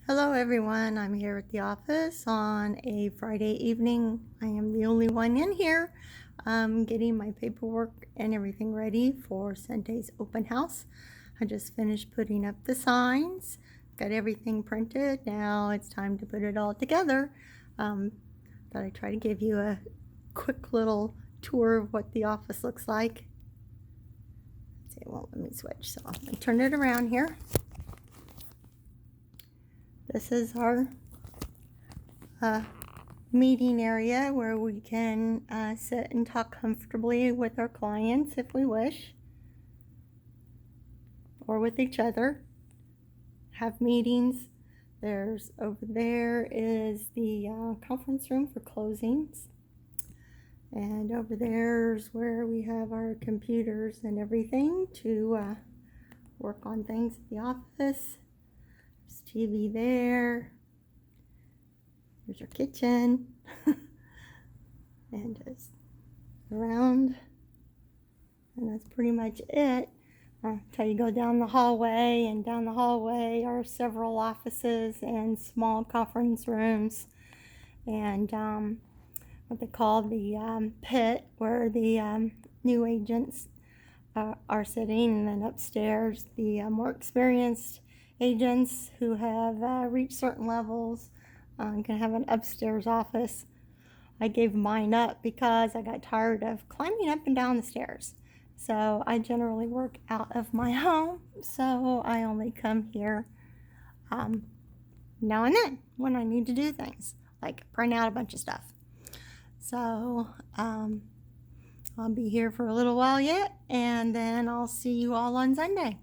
Hello everyone, I'm here at the office on a Friday evening. I am the only one in here getting my paperwork and everything ready for Sunday's open house. I just finished putting up the signs, got everything printed. Now it's time to put it all together. Thought I'd try to give you a quick little tour of what the office looks like. See, it won't let me switch, so I'm going to turn it around here. This is our meeting area where we can sit and talk comfortably with our clients if we wish, or with each other, have meetings. There's over there is the conference room for closings, and over there's where we have our computers and everything to work on things at the office. There's TV there. Here's our kitchen. And just around. And that's pretty much it. Until you go down the hallway, and down the hallway are several offices and small conference rooms. And what they call the pit, where the new agents are sitting. And then upstairs, the more experienced agents who have reached certain levels can have an upstairs office. I gave mine up because I got tired of climbing up and down the stairs. So I generally work out of my home, so I only come here now and then when I need to do things, like print out a bunch of stuff. So I'll be here for a little while yet, and then I'll see you all on Sunday.